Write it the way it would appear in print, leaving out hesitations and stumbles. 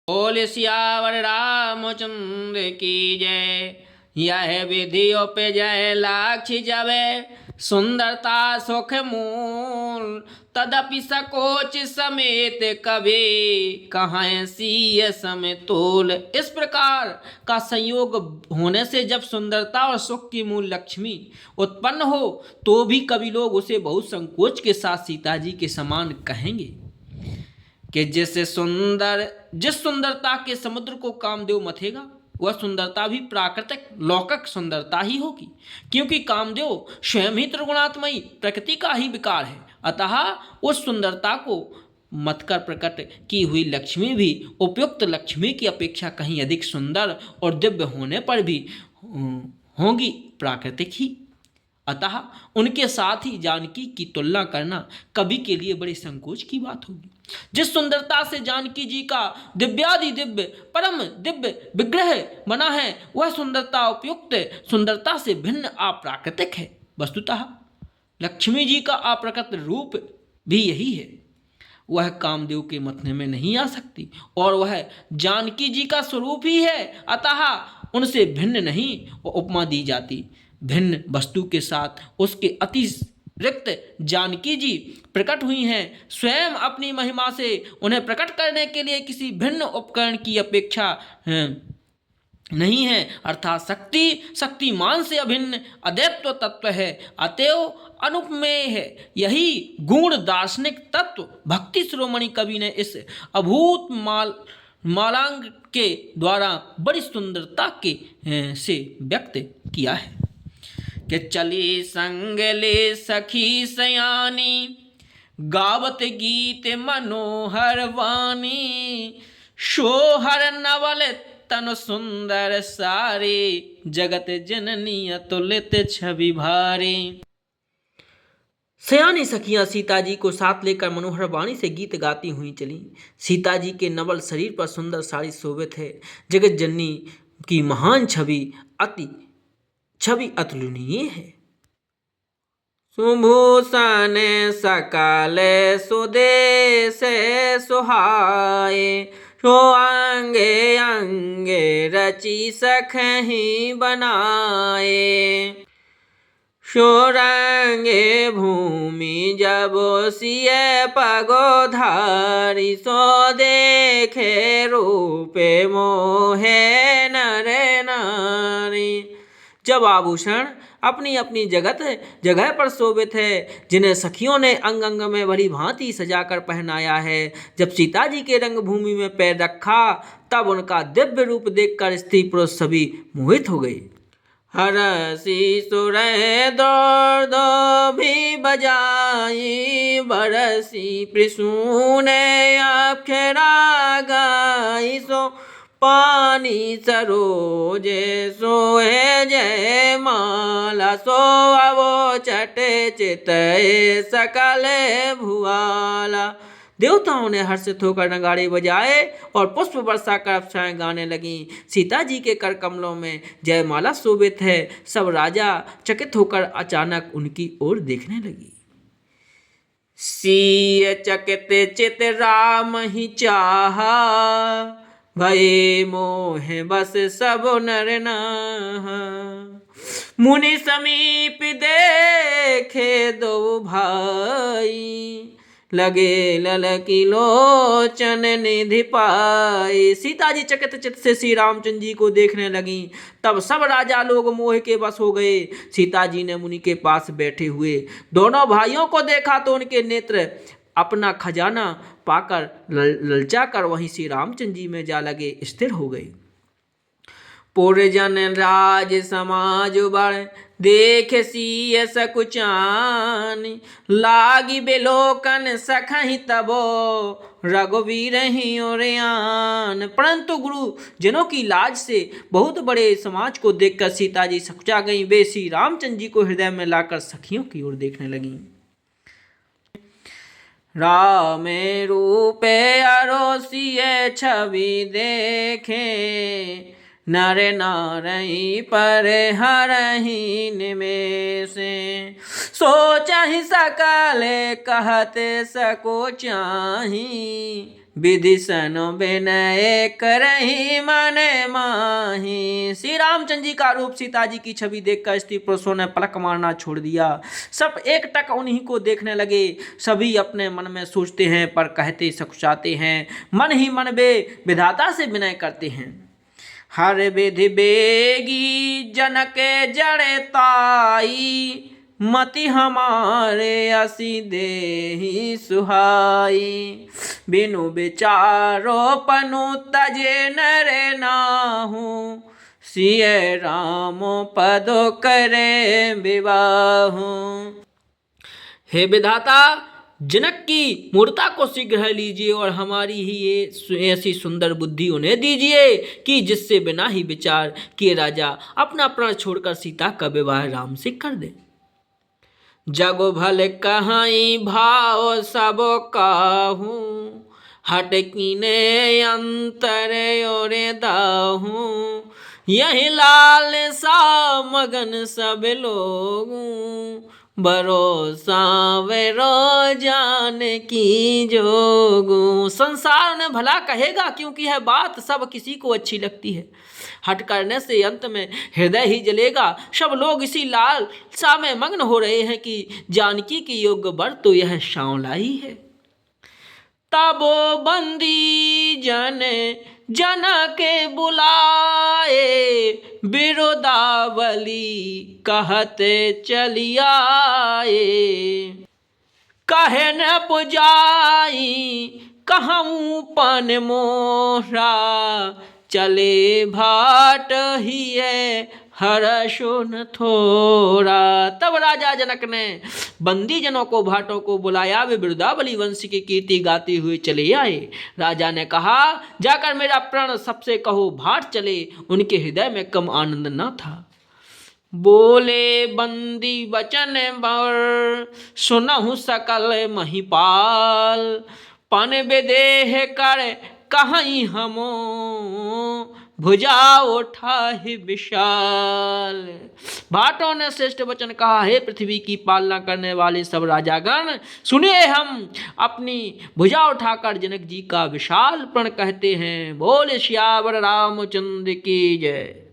बोल सियावर रामचंद्र की जय। यह विधियों पे जय लाक्षी जबे, सुंदरता सुख मूल तदपि सकोच समेत कभी कहाँ सीय समतोल। इस प्रकार का संयोग होने से जब सुंदरता और सुख की मूल लक्ष्मी उत्पन्न हो तो भी कभी लोग उसे बहुत संकोच के साथ सीता जी के समान कहेंगे कि जिस सुंदरता के समुद्र को कामदेव मथेगा वह सुंदरता भी प्राकृतिक लौकिक सुंदरता ही होगी, क्योंकि कामदेव स्वयं ही त्रिगुणात्मयी प्रकृति का ही विकार है। अतः उस सुंदरता को मथकर प्रकट की हुई लक्ष्मी भी उपयुक्त लक्ष्मी की अपेक्षा कहीं अधिक सुंदर और दिव्य होने पर भी होंगी प्राकृतिक ही। अतः उनके साथ ही जानकी की तुलना करना कवि के लिए बड़े संकोच की बात होगी। जिस सुंदरता से जानकी जी का दिव्यादि दिव्य परम दिव्य विग्रह बना है वह सुंदरता उपयुक्त सुंदरता से भिन्न अप्राकृतिक है। वस्तुतः लक्ष्मी जी का अप्रकट रूप भी यही है। वह कामदेव के मथने में नहीं आ सकती और वह जानकी जी का स्वरूप ही है। अतः उनसे भिन्न नहीं उपमा दी जाती। भिन्न वस्तु के साथ उसके अतिरिक्त जानकी जी प्रकट हुई हैं। स्वयं अपनी महिमा से उन्हें प्रकट करने के लिए किसी भिन्न उपकरण की अपेक्षा नहीं है, अर्थात शक्तिमान से अभिन्न अद्वैत तत्व है, अतएव अनुपमेय है। यही गुण दार्शनिक तत्व भक्ति शिरोमणि कवि ने इस अभूत मालांग के द्वारा बड़ी सुंदरता के से व्यक्त किया है कि चली संग ले सखी सयानी, गावत गीत मनोहर वाणी, शोहर नवल तन सुंदर सारे, जगत जननी अतुलित छवि भारी। सयानी सखियां सीता जी को साथ लेकर मनोहर वाणी से गीत गाती हुई चली। सीता जी के नवल शरीर पर सुंदर साड़ी शोभित है। जगत जननी की महान छवि अतुलनीय है। सुभूषण सकल सुदेश सुहाए, सो अंगे अंगे रची सखहि बनाए, सो रंगे भूमि जब सिय पगोधारी, सो देखे रूपे मोहे नर नारी। जब आभूषण अपनी अपनी जगह पर शोभित है, जिन्हें सखियों ने अंग अंग में भली भांति सजाकर पहनाया है, जब सीता जी के रंगभूमि में पैर रखा तब उनका दिव्य रूप देखकर स्त्री पुरुष सभी मोहित हो गए। हरसी सुर दौड़ दो भी बजाई, बरसी प्रसूने अक्षरा गाई, सो पानी सरोजे सोहे जय माला, सो अवो चटे चितये सकल भुआला। देवताओं ने हर्षित होकर नगाड़े बजाए और पुष्प वर्षा कर अप्सराएं गाने लगी। सीता जी के कर कमलों में जयमाला शोभित है। सब राजा चकित होकर अचानक उनकी ओर देखने लगी। सीय चकित चित राम ही चाहा, भये मोह बस सब नर नाहा, मुनि समीप देखे दो भाई, लगे ललकी लोचन निधि पाई। सीता जी चकित चित्त से श्री रामचंद्र जी को देखने लगी। तब सब राजा लोग मोह के बस हो गए। सीता जी ने मुनि के पास बैठे हुए दोनों भाइयों को देखा तो उनके नेत्र अपना खजाना पाकर ललचा कर वहीं श्री रामचंद्र जी में जा लगे, स्थिर हो गए। पुरजन राज समाज बड़ देख सीय सकुचान, लागी बिलोकन सखहि तबो रघुवीर ही ओरयान। परंतु गुरु जनों की लाज से बहुत बड़े समाज को देखकर सीता जी सकुचा गई। वे श्री रामचंद्र जी को हृदय में लाकर सखियों की ओर देखने लगी। राम रूपे अरोसिए छवि देखे, नर नारई पर हरहि निमेषे, सोचहि सकल कहत सको चाहि, विधिशन विनय करहि मन माहि। श्री रामचंद्र जी का रूप, सीता जी की छवि देखकर स्त्री पुरुषों ने पलक मारना छोड़ दिया। सब एक टक उन्हीं को देखने लगे। सभी अपने मन में सोचते हैं पर कहते सकुचाते हैं। मन ही मन वे विधाता से विनय करते हैं। हर विधि बेगी जनक जड़े ताई, मति हमारे असी देहि सुहाई। बिनु विचारो पनु तजे नरे नाहू, सिय राम पदो करे विवाहू। हे विधाता, जनक की मूर्ता को शीघ्र लीजिए और हमारी ही ये ऐसी सुंदर बुद्धि उन्हें दीजिए कि जिससे बिना ही विचार किए राजा अपना प्राण छोड़कर सीता का विवाह राम से कर दे। जग भल कहाई भाव सब काहू, हट कीने अंतर ओरे दाहू। यही लाल सा मगन सब लोगू, भरोसा वेरो जान की जोगू। संसार उन्हें भला कहेगा क्योंकि यह बात सब किसी को अच्छी लगती है। हट करने से अंत में हृदय ही जलेगा। सब लोग इसी लालसा में मग्न हो रहे हैं कि जानकी की योग्य वर तो यह सांवला ही है। तबो बंदी जन के बुलाए, बिरोदावली कहते चली आए। कहे न पुजाई कहूँ पन मोहरा, चले भाट ही हर्षो न थोड़ा। तब राजा जनक ने बंदी जनों को भाटों को बुलाया। वे बिरुदावली वंश की कीर्ति गाते हुए चले आए। राजा ने कहा, जाकर मेरा प्रण सबसे कहो भाट चले। उनके हृदय में कम आनंद न था। बोले बंदी वचन बर, सुनहु सकल महिपाल। पन विदेह कर कहीं हमो, भुजा उठा ही विशाल। भाटों ने श्रेष्ठ वचन कहा, हे पृथ्वी की पालना करने वाले सब राजागण, सुनिए हम अपनी भुजा उठाकर जनक जी का विशाल प्रण कहते हैं। बोले सियावर रामचंद्र की जय।